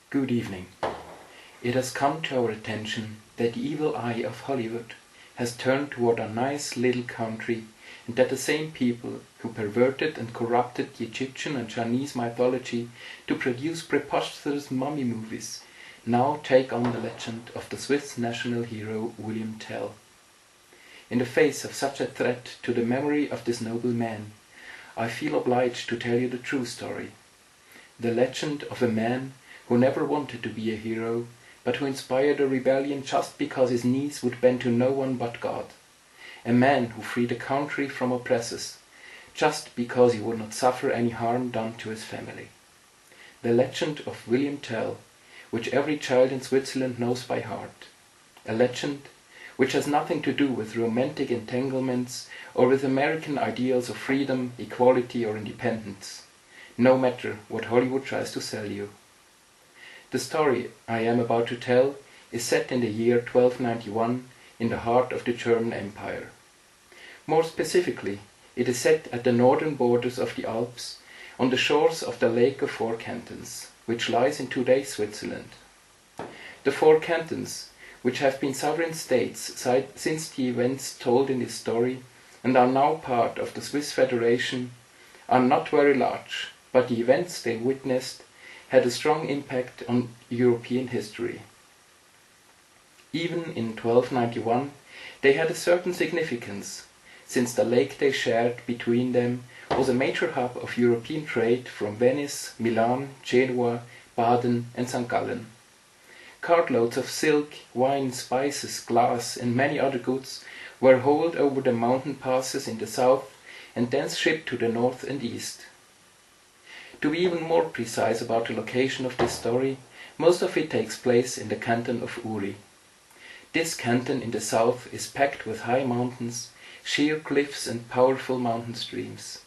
Good evening. It has come to our attention that the evil eye of Hollywood has turned toward our nice little country, and that the same people who perverted and corrupted the Egyptian and Chinese mythology to produce preposterous mummy movies now take on the legend of the Swiss national hero William Tell. In the face of such a threat to the memory of this noble man, I feel obliged to tell you the true story. The legend of a man who never wanted to be a hero, but who inspired a rebellion just because his knees would bend to no one but God. A man who freed a country from oppressors, just because he would not suffer any harm done to his family. The legend of William Tell, which every child in Switzerland knows by heart. A legend which has nothing to do with romantic entanglements or with American ideals of freedom, equality or independence, no matter what Hollywood tries to sell you. The story I am about to tell is set in the year 1291 in the heart of the German Empire. More specifically, it is set at the northern borders of the Alps, on the shores of the Lake of Four Cantons, which lies in today's Switzerland. The Four Cantons, which have been sovereign states since the events told in this story and are now part of the Swiss Federation, are not very large, but the events they witnessed had a strong impact on European history. Even in 1291 they had a certain significance, since the lake they shared between them was a major hub of European trade from Venice, Milan, Genoa, Baden and St. Gallen. Cartloads of silk, wine, spices, glass and many other goods were hauled over the mountain passes in the south and thence shipped to the north and east. To be even more precise about the location of this story, most of it takes place in the canton of Uri. This canton in the south is packed with high mountains, sheer cliffs and powerful mountain streams.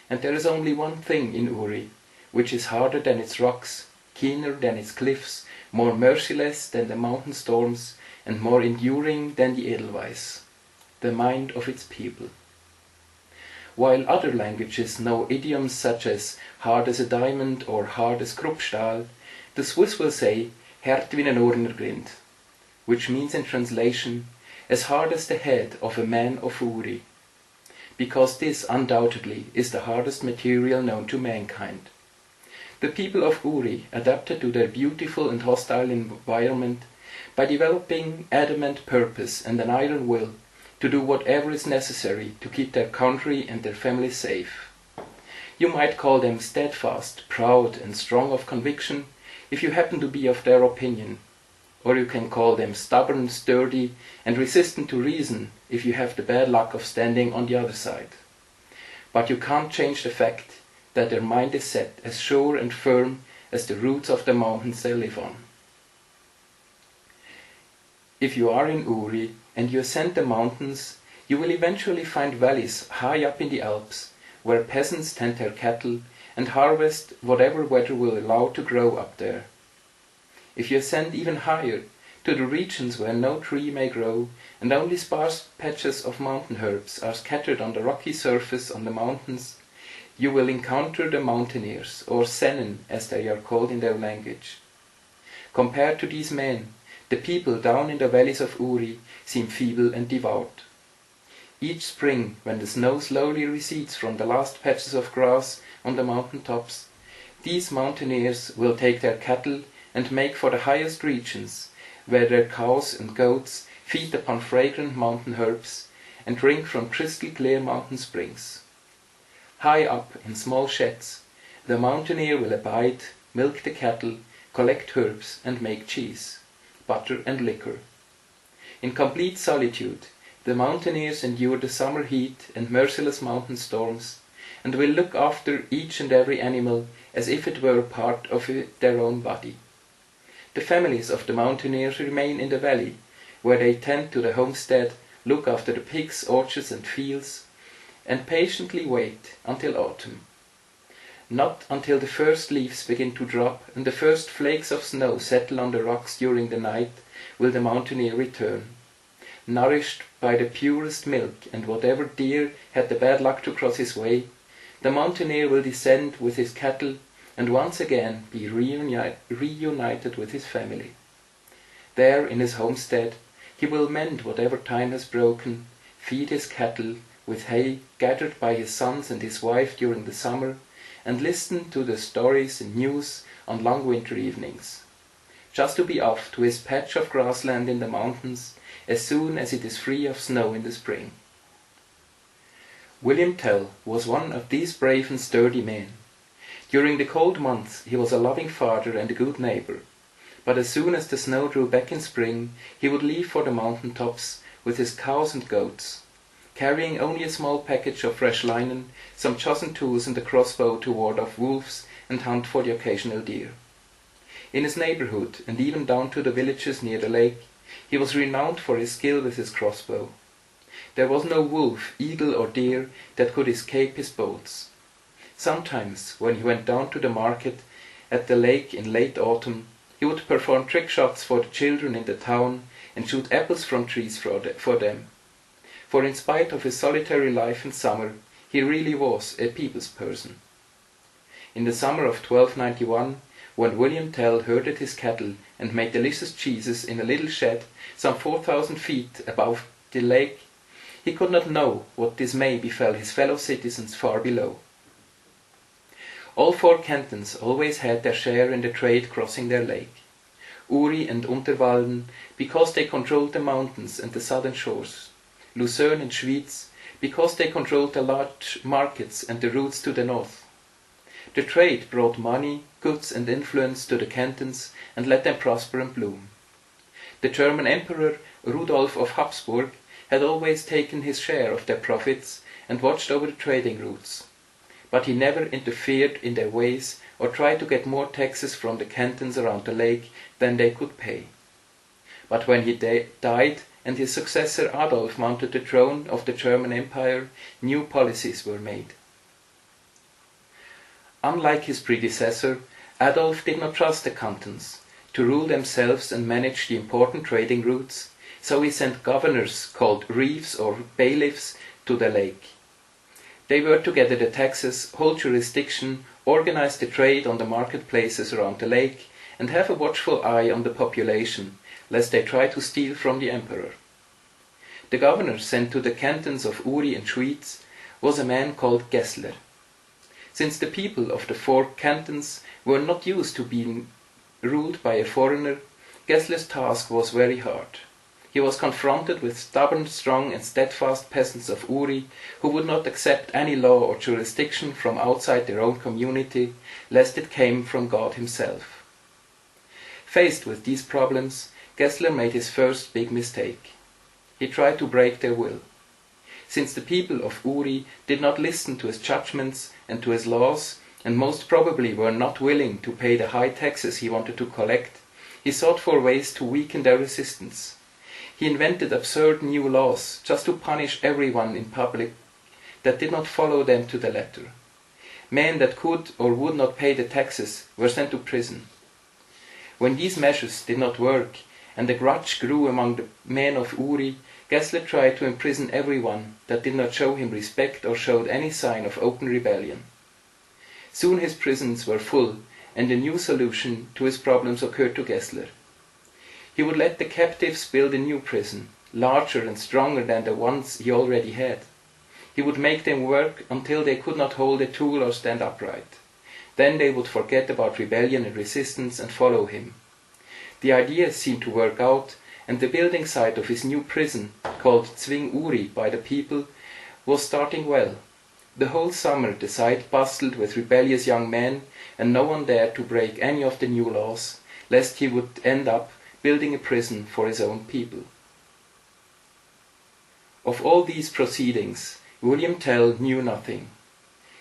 And there is only one thing in Uri, which is harder than its rocks, keener than its cliffs, more merciless than the mountain storms, and more enduring than the Edelweiss: the mind of its people. While other languages know idioms such as hard as a diamond or hard as Kruppstahl, the Swiss will say hart wie ein Urnergrind, which means in translation, as hard as the head of a man of Uri, because this undoubtedly is the hardest material known to mankind. The people of Uri adapted to their beautiful and hostile environment by developing adamant purpose and an iron will to do whatever is necessary to keep their country and their family safe. You might call them steadfast, proud and strong of conviction if you happen to be of their opinion, or you can call them stubborn, sturdy and resistant to reason if you have the bad luck of standing on the other side. But you can't change the fact that their mind is set as sure and firm as the roots of the mountains they live on. If you are in Uri and you ascend the mountains, you will eventually find valleys high up in the Alps, where peasants tend their cattle and harvest whatever weather will allow to grow up there. If you ascend even higher, to the regions where no tree may grow, and only sparse patches of mountain herbs are scattered on the rocky surface on the mountains, you will encounter the mountaineers, or Sennen as they are called in their language. Compared to these men, the people down in the valleys of Uri seem feeble and devout. Each spring, when the snow slowly recedes from the last patches of grass on the mountain tops, these mountaineers will take their cattle and make for the highest regions, where their cows and goats feed upon fragrant mountain herbs and drink from crystal clear mountain springs. High up in small sheds, the mountaineer will abide, milk the cattle, collect herbs and make cheese, butter and liquor. In complete solitude, the mountaineers endure the summer heat and merciless mountain storms, and will look after each and every animal as if it were a part of their own body. The families of the mountaineers remain in the valley, where they tend to the homestead, look after the pigs, orchards and fields, and patiently wait until autumn. Not until the first leaves begin to drop and the first flakes of snow settle on the rocks during the night will the mountaineer return. Nourished by the purest milk and whatever deer had the bad luck to cross his way, the mountaineer will descend with his cattle and once again be reunited with his family. There, in his homestead, he will mend whatever time has broken, feed his cattle with hay gathered by his sons and his wife during the summer, and listen to the stories and news on long winter evenings, just to be off to his patch of grassland in the mountains as soon as it is free of snow in the spring. William Tell was one of these brave and sturdy men. During the cold months he was a loving father and a good neighbor, but as soon as the snow drew back in spring he would leave for the mountain tops with his cows and goats, carrying only a small package of fresh linen, some chosen tools and a crossbow to ward off wolves and hunt for the occasional deer. In his neighborhood, and even down to the villages near the lake, he was renowned for his skill with his crossbow. There was no wolf, eagle or deer that could escape his bolts. Sometimes, when he went down to the market at the lake in late autumn, he would perform trick shots for the children in the town and shoot apples from trees for them. For in spite of his solitary life in summer, he really was a people's person. In the summer of 1291, when William Tell herded his cattle and made delicious cheeses in a little shed some 4,000 feet above the lake, he could not know what dismay befell his fellow citizens far below. All 4 cantons always had their share in the trade crossing their lake. Uri and Unterwalden, because they controlled the mountains and the southern shores. Lucerne and Schwyz, because they controlled the large markets and the routes to the north. The trade brought money, goods and influence to the cantons and let them prosper and bloom. The German Emperor Rudolf of Habsburg had always taken his share of their profits and watched over the trading routes, but he never interfered in their ways or tried to get more taxes from the cantons around the lake than they could pay. But when he died and his successor Adolf mounted the throne of the German Empire, new policies were made. Unlike his predecessor, Adolf did not trust the cantons to rule themselves and manage the important trading routes, so he sent governors called reeves or bailiffs to the lake. They were to gather the taxes, hold jurisdiction, organize the trade on the marketplaces around the lake, and have a watchful eye on the population, lest they try to steal from the emperor. The governor sent to the cantons of Uri and Schwyz was a man called Gessler. Since the people of the 4 cantons were not used to being ruled by a foreigner, Gessler's task was very hard. He was confronted with stubborn, strong and steadfast peasants of Uri who would not accept any law or jurisdiction from outside their own community, lest it came from God himself. Faced with these problems, Gessler made his first big mistake. He tried to break their will. Since the people of Uri did not listen to his judgments and to his laws, and most probably were not willing to pay the high taxes he wanted to collect, he sought for ways to weaken their resistance. He invented absurd new laws just to punish everyone in public that did not follow them to the letter. Men that could or would not pay the taxes were sent to prison. When these measures did not work and a grudge grew among the men of Uri, Gessler tried to imprison everyone that did not show him respect or showed any sign of open rebellion. Soon his prisons were full, and a new solution to his problems occurred to Gessler. He would let the captives build a new prison, larger and stronger than the ones he already had. He would make them work until they could not hold a tool or stand upright. Then they would forget about rebellion and resistance and follow him. The idea seemed to work out, and the building site of his new prison, called Zwing Uri by the people, was starting well. The whole summer the site bustled with rebellious young men, and no one dared to break any of the new laws, lest he would end up building a prison for his own people. Of all these proceedings, William Tell knew nothing.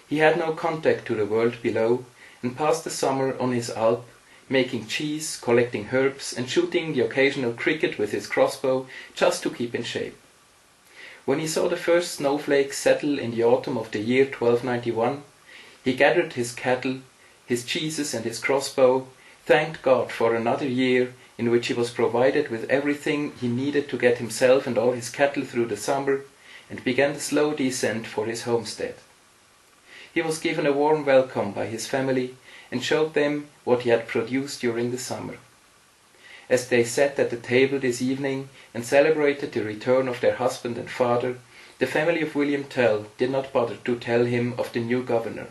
He had no contact to the world below, and passed the summer on his alp, making cheese, collecting herbs, and shooting the occasional cricket with his crossbow just to keep in shape. When he saw the first snowflakes settle in the autumn of the year 1291, he gathered his cattle, his cheeses and his crossbow, thanked God for another year in which he was provided with everything he needed to get himself and all his cattle through the summer, and began the slow descent for his homestead. He was given a warm welcome by his family, and showed them what he had produced during the summer. As they sat at the table this evening and celebrated the return of their husband and father, the family of William Tell did not bother to tell him of the new governor.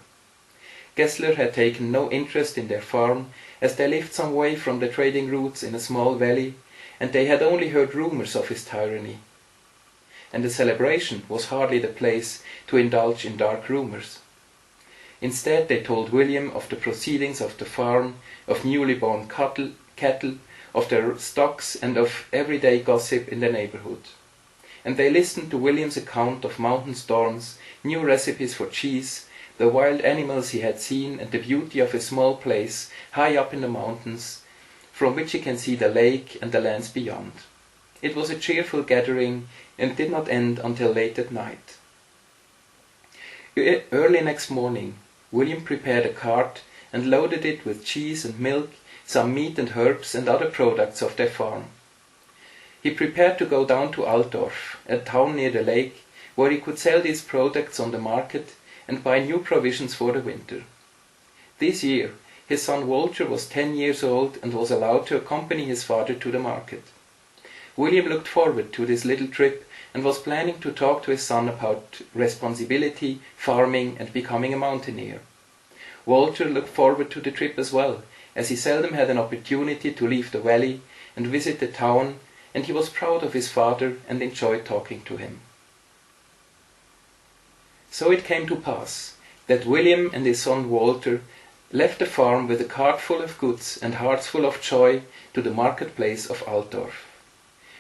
Gessler had taken no interest in their farm, as they lived some way from the trading routes in a small valley, and they had only heard rumors of his tyranny. And the celebration was hardly the place to indulge in dark rumors. Instead, they told William of the proceedings of the farm, of newly born cattle, of their stocks, and of everyday gossip in the neighborhood. And they listened to William's account of mountain storms, new recipes for cheese, the wild animals he had seen, and the beauty of a small place high up in the mountains, from which he can see the lake and the lands beyond. It was a cheerful gathering, and did not end until late at night. Early next morning, William prepared a cart and loaded it with cheese and milk, some meat and herbs, and other products of their farm. He prepared to go down to Altdorf, a town near the lake, where he could sell these products on the market and buy new provisions for the winter. This year, his son Walter was 10 years old and was allowed to accompany his father to the market. William looked forward to this little trip and was planning to talk to his son about responsibility, farming, and becoming a mountaineer. Walter looked forward to the trip as well, as he seldom had an opportunity to leave the valley and visit the town, and he was proud of his father and enjoyed talking to him. So it came to pass that William and his son Walter left the farm with a cart full of goods and hearts full of joy to the marketplace of Altdorf.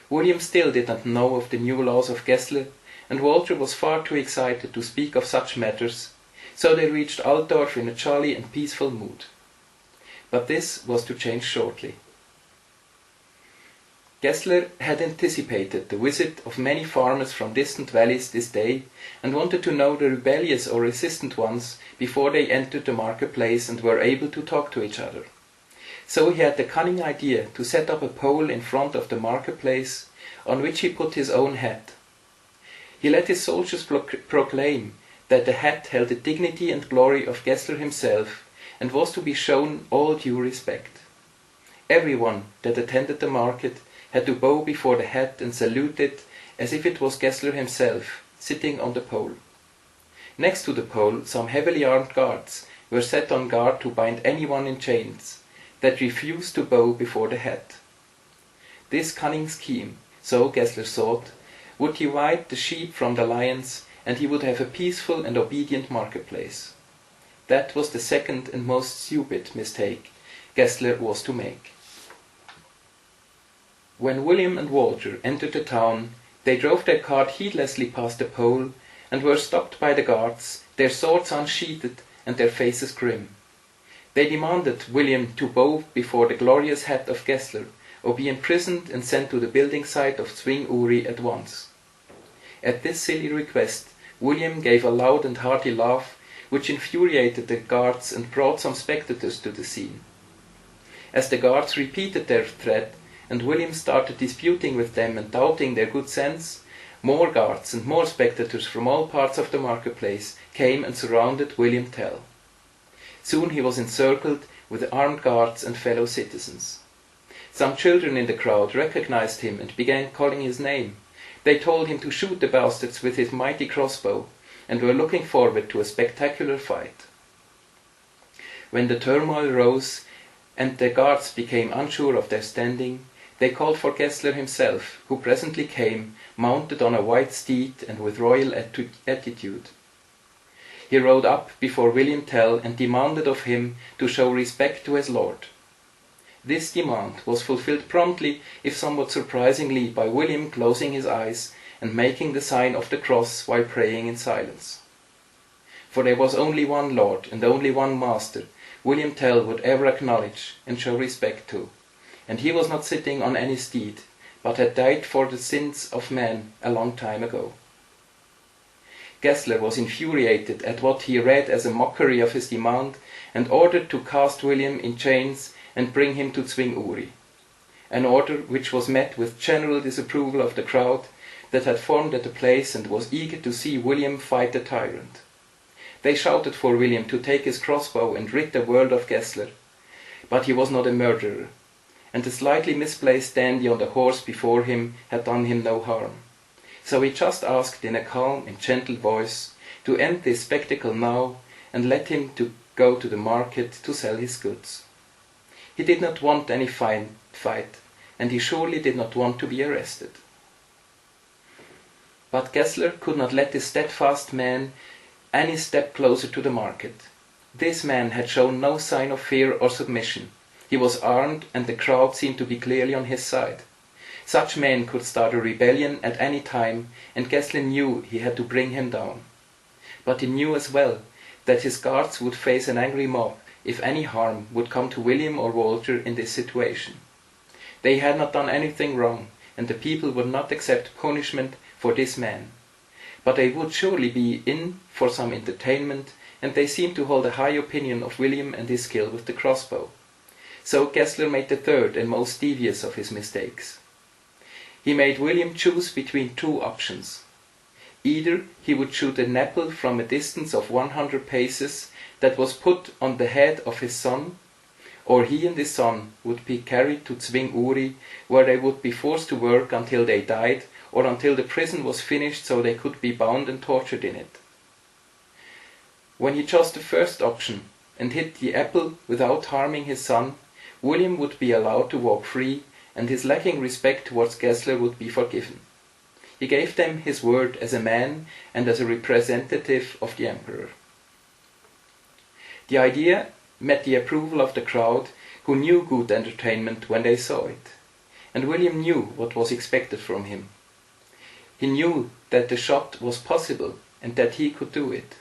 William still did not know of the new laws of Gessler, and Walter was far too excited to speak of such matters, so they reached Altdorf in a jolly and peaceful mood. But this was to change shortly. Gessler had anticipated the visit of many farmers from distant valleys this day, and wanted to know the rebellious or resistant ones before they entered the marketplace and were able to talk to each other. So he had the cunning idea to set up a pole in front of the marketplace, on which he put his own hat. He let his soldiers proclaim that the hat held the dignity and glory of Gessler himself, and was to be shown all due respect. Everyone that attended the market had to bow before the hat and salute it as if it was Gessler himself, sitting on the pole. Next to the pole, some heavily armed guards were set on guard to bind anyone in chains that refused to bow before the hat. This cunning scheme, so Gessler thought, would divide the sheep from the lions, and he would have a peaceful and obedient marketplace. That was the second and most stupid mistake Gessler was to make. When William and Walter entered the town, they drove their cart heedlessly past the pole, and were stopped by the guards, their swords unsheathed and their faces grim. They demanded William to bow before the glorious hat of Gessler, or be imprisoned and sent to the building site of Zwing-Uri at once. At this silly request, William gave a loud and hearty laugh, which infuriated the guards and brought some spectators to the scene. As the guards repeated their threat, and William started disputing with them and doubting their good sense, more guards and more spectators from all parts of the marketplace came and surrounded William Tell. Soon he was encircled with armed guards and fellow citizens. Some children in the crowd recognized him and began calling his name. They told him to shoot the bastards with his mighty crossbow, and were looking forward to a spectacular fight. When the turmoil rose and the guards became unsure of their standing, they called for Gessler himself, who presently came, mounted on a white steed and with royal attitude. He rode up before William Tell and demanded of him to show respect to his lord. This demand was fulfilled promptly, if somewhat surprisingly, by William closing his eyes and making the sign of the cross while praying in silence. For there was only one Lord and only one Master William Tell would ever acknowledge and show respect to, and he was not sitting on any steed, but had died for the sins of man a long time ago. Gessler was infuriated at what he read as a mockery of his demand, and ordered to cast William in chains and bring him to Zwing-Uri, an order which was met with general disapproval of the crowd that had formed at the place and was eager to see William fight the tyrant. They shouted for William to take his crossbow and rid the world of Gessler. But he was not a murderer, and the slightly misplaced dandy on the horse before him had done him no harm. So he just asked in a calm and gentle voice to end this spectacle now and let him to go to the market to sell his goods. He did not want any fight, and he surely did not want to be arrested. But Gessler could not let this steadfast man any step closer to the market. This man had shown no sign of fear or submission. He was armed, and the crowd seemed to be clearly on his side. Such men could start a rebellion at any time, and Gessler knew he had to bring him down. But he knew as well that his guards would face an angry mob if any harm would come to William or Walter in this situation. They had not done anything wrong, and the people would not accept punishment for this man. But they would surely be in for some entertainment, and they seemed to hold a high opinion of William and his skill with the crossbow. So Gessler made the third and most devious of his mistakes. He made William choose between two options. Either he would shoot an apple from a distance of 100 paces that was put on the head of his son, or he and his son would be carried to Zwinguri, where they would be forced to work until they died, or until the prison was finished so they could be bound and tortured in it. When he chose the first option and hit the apple without harming his son, William would be allowed to walk free, and his lacking respect towards Gessler would be forgiven. He gave them his word as a man and as a representative of the emperor. The idea met the approval of the crowd, who knew good entertainment when they saw it. And William knew what was expected from him. He knew that the shot was possible and that he could do it.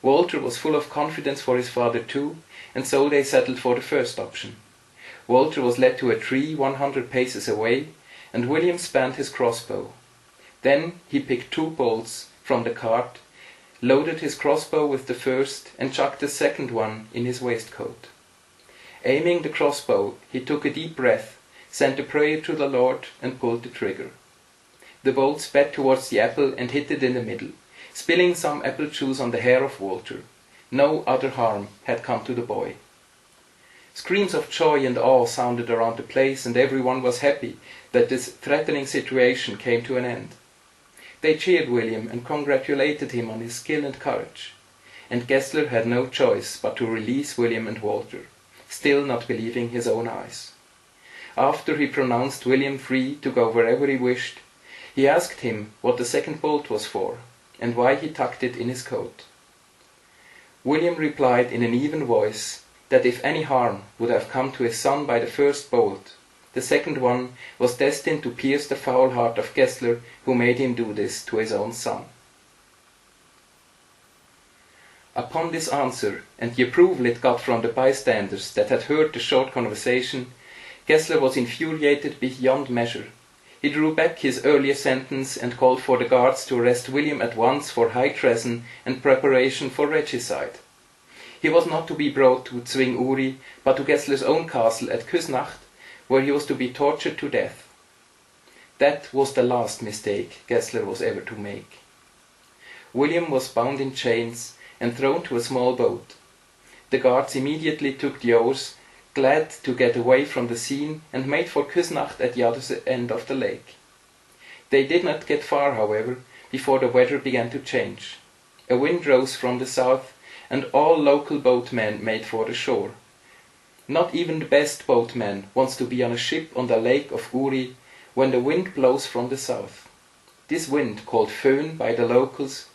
Walter was full of confidence for his father too, and so they settled for the first option. Walter was led to a tree 100 paces away, and William spanned his crossbow. Then he picked 2 bolts from the cart, loaded his crossbow with the first, and chucked the second one in his waistcoat. Aiming the crossbow, he took a deep breath, sent a prayer to the Lord, and pulled the trigger. The bolt sped towards the apple and hit it in the middle, spilling some apple juice on the hair of Walter. No other harm had come to the boy. Screams of joy and awe sounded around the place, and everyone was happy that this threatening situation came to an end. They cheered William and congratulated him on his skill and courage. And Gessler had no choice but to release William and Walter, still not believing his own eyes. After he pronounced William free to go wherever he wished, he asked him what the second bolt was for, and why he tucked it in his coat. William replied in an even voice that if any harm would have come to his son by the first bolt, the second one was destined to pierce the foul heart of Gessler, who made him do this to his own son. Upon this answer, and the approval it got from the bystanders that had heard the short conversation, Gessler was infuriated beyond measure. He drew back his earlier sentence and called for the guards to arrest William at once for high treason and preparation for regicide. He was not to be brought to Zwinguri, but to Gessler's own castle at Küsnacht, where he was to be tortured to death. That was the last mistake Gessler was ever to make. William was bound in chains and thrown to a small boat. The guards immediately took the oars, glad to get away from the scene, and made for Küsnacht at the other end of the lake. They did not get far, however, before the weather began to change. A wind rose from the south, and all local boatmen made for the shore. Not even the best boatman wants to be on a ship on the lake of Uri when the wind blows from the south. This wind, called föhn by the locals,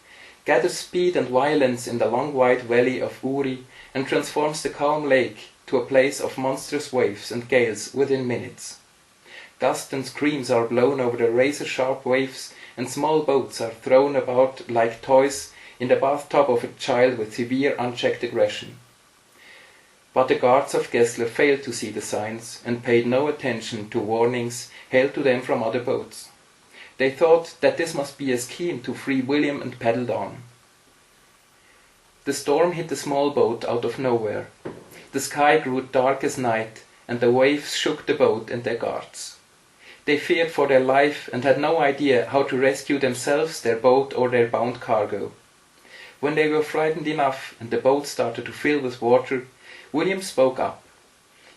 gathers speed and violence in the long white valley of Uri and transforms the calm lake to a place of monstrous waves and gales within minutes. Gusts and screams are blown over the razor-sharp waves, and small boats are thrown about like toys in the bathtub of a child with severe unchecked aggression. But the guards of Gessler failed to see the signs and paid no attention to warnings hailed to them from other boats. They thought that this must be a scheme to free William and paddled on. The storm hit the small boat out of nowhere. The sky grew dark as night, and the waves shook the boat and their guards. They feared for their life and had no idea how to rescue themselves, their boat, or their bound cargo. When they were frightened enough and the boat started to fill with water, William spoke up.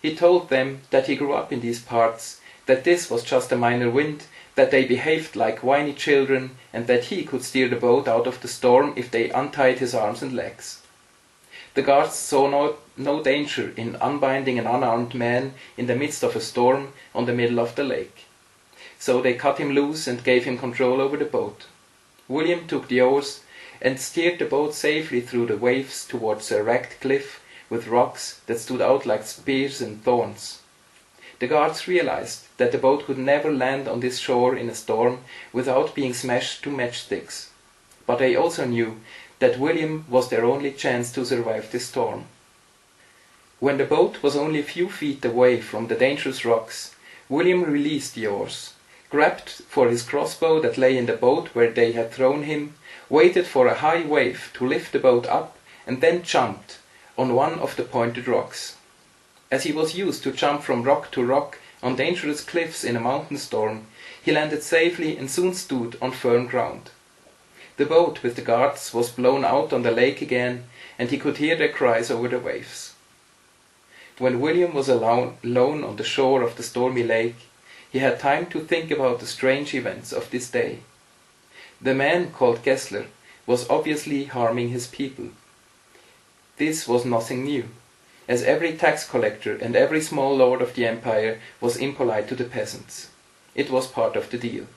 He told them that he grew up in these parts, that this was just a minor wind, that they behaved like whiny children, and that he could steer the boat out of the storm if they untied his arms and legs. The guards saw no danger in unbinding an unarmed man in the midst of a storm on the middle of the lake. So they cut him loose and gave him control over the boat. William took the oars and steered the boat safely through the waves towards a wrecked cliff with rocks that stood out like spears and thorns. The guards realized that the boat could never land on this shore in a storm without being smashed to matchsticks. But they also knew that William was their only chance to survive this storm. When the boat was only a few feet away from the dangerous rocks, William released the oars, grabbed for his crossbow that lay in the boat where they had thrown him, waited for a high wave to lift the boat up, and then jumped on one of the pointed rocks. As he was used to jump from rock to rock on dangerous cliffs in a mountain storm, he landed safely and soon stood on firm ground. The boat with the guards was blown out on the lake again, and he could hear their cries over the waves. When William was alone on the shore of the stormy lake, he had time to think about the strange events of this day. The man called Gessler was obviously harming his people. This was nothing new, as every tax collector and every small lord of the empire was impolite to the peasants. It was part of the deal.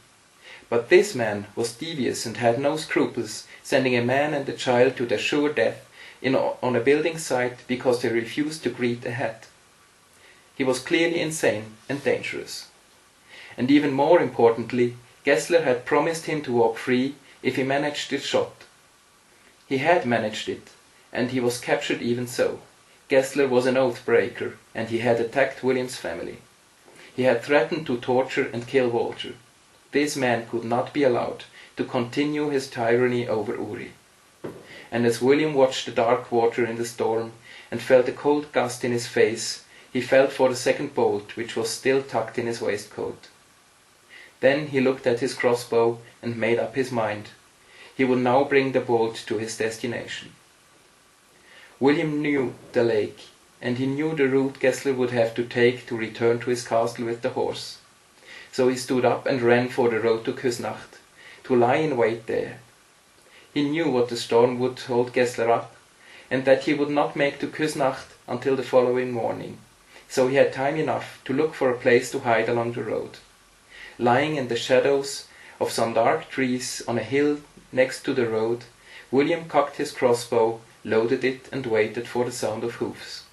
But this man was devious and had no scruples, sending a man and a child to their sure death on a building site because they refused to greet a hat. He was clearly insane and dangerous. And even more importantly, Gessler had promised him to walk free if he managed the shot. He had managed it, and he was captured even so. Gessler was an oath breaker, and he had attacked William's family. He had threatened to torture and kill Walter. This man could not be allowed to continue his tyranny over Uri. And as William watched the dark water in the storm and felt a cold gust in his face, he felt for the second bolt which was still tucked in his waistcoat. Then he looked at his crossbow and made up his mind. He would now bring the bolt to his destination. William knew the lake, and he knew the route Gessler would have to take to return to his castle with the horse. So he stood up and ran for the road to Küsnacht, to lie in wait there. He knew what the storm would hold Gessler up, and that he would not make to Küsnacht until the following morning, so he had time enough to look for a place to hide along the road. Lying in the shadows of some dark trees on a hill next to the road, William cocked his crossbow, loaded it, and waited for the sound of hoofs.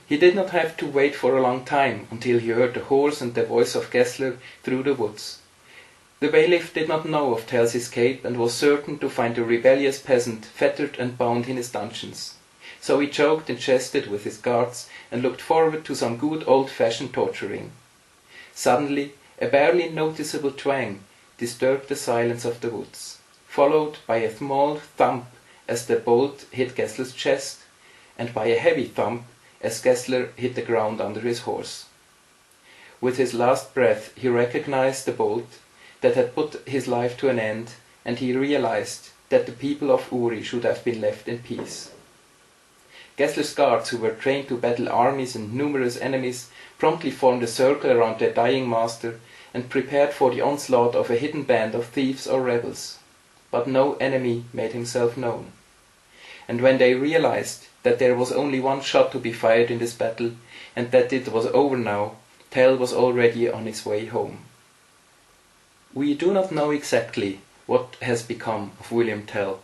He did not have to wait for a long time until he heard the horse and the voice of Gessler through the woods. The bailiff did not know of Tell's escape and was certain to find the rebellious peasant fettered and bound in his dungeons. So he joked and jested with his guards and looked forward to some good old-fashioned torturing. Suddenly, a barely noticeable twang disturbed the silence of the woods, followed by a small thump as the bolt hit Gessler's chest, and by a heavy thump as Gessler hit the ground under his horse. With his last breath he recognized the bolt that had put his life to an end, and he realized that the people of Uri should have been left in peace. Gessler's guards, who were trained to battle armies and numerous enemies, promptly formed a circle around their dying master and prepared for the onslaught of a hidden band of thieves or rebels. But no enemy made himself known. And when they realized that there was only one shot to be fired in this battle, and that it was over now, Tell was already on his way home. We do not know exactly what has become of William Tell.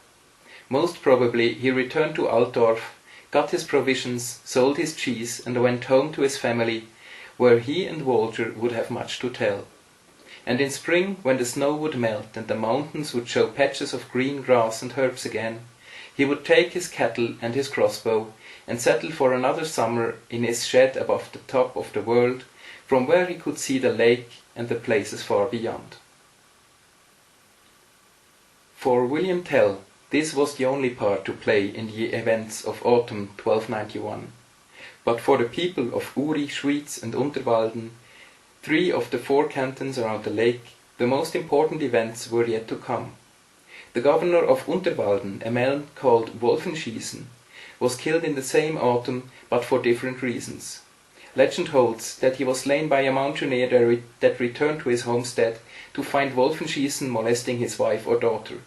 Most probably he returned to Altdorf, got his provisions, sold his cheese, and went home to his family, where he and Walter would have much to tell. And in spring, when the snow would melt and the mountains would show patches of green grass and herbs again, he would take his cattle and his crossbow and settle for another summer in his shed above the top of the world, from where he could see the lake and the places far beyond. For William Tell, this was the only part to play in the events of autumn 1291. But for the people of Uri, Schwyz and Unterwalden, 3 of the 4 cantons around the lake, the most important events were yet to come. The governor of Unterwalden, a man called Wolfenschiessen, was killed in the same autumn, but for different reasons. Legend holds that he was slain by a mountaineer that returned to his homestead to find Wolfenschiessen molesting his wife or daughter.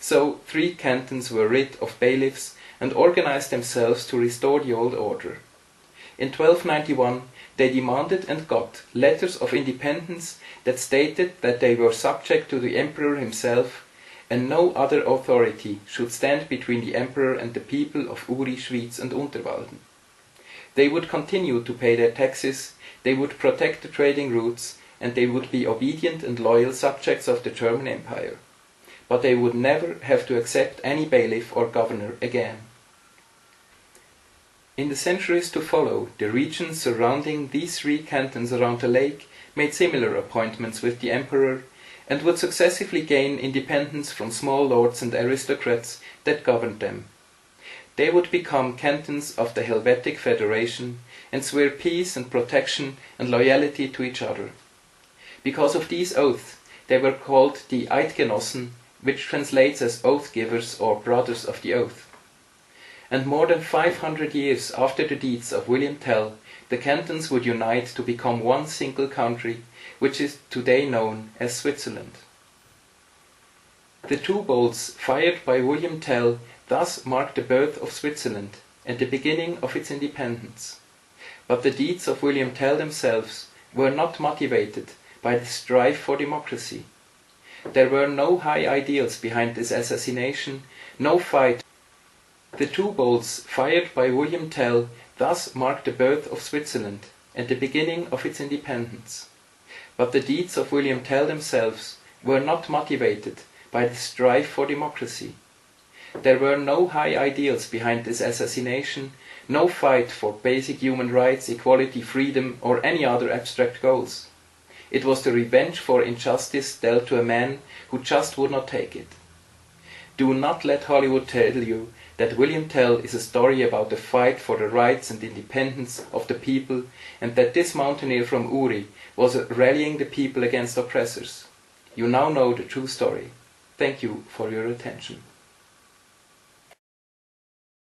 So 3 cantons were rid of bailiffs and organized themselves to restore the old order. In 1291 they demanded and got letters of independence that stated that they were subject to the emperor himself, and no other authority should stand between the emperor and the people of Uri, Schwyz and Unterwalden. They would continue to pay their taxes, they would protect the trading routes, and they would be obedient and loyal subjects of the German Empire. But they would never have to accept any bailiff or governor again. In the centuries to follow, the regions surrounding these 3 cantons around the lake made similar appointments with the emperor, and would successively gain independence from small lords and aristocrats that governed them. They would become cantons of the Helvetic Federation and swear peace and protection and loyalty to each other. Because of these oaths, they were called the Eidgenossen, which translates as oath givers or brothers of the oath. And more than 500 years after the deeds of William Tell, the cantons would unite to become one single country, which is today known as Switzerland. The 2 bolts fired by William Tell thus marked the birth of Switzerland and the beginning of its independence. But the deeds of William Tell themselves were not motivated by the strife for democracy. There were no high ideals behind this assassination, no fight. The 2 bolts fired by William Tell thus marked the birth of Switzerland and the beginning of its independence. But the deeds of William Tell themselves were not motivated by the strife for democracy. There were no high ideals behind this assassination, no fight for basic human rights, equality, freedom, or any other abstract goals. It was the revenge for injustice dealt to a man who just would not take it. Do not let Hollywood tell you that William Tell is a story about the fight for the rights and independence of the people, and that this mountaineer from Uri was rallying the people against oppressors. You now know the true story. Thank you for your attention.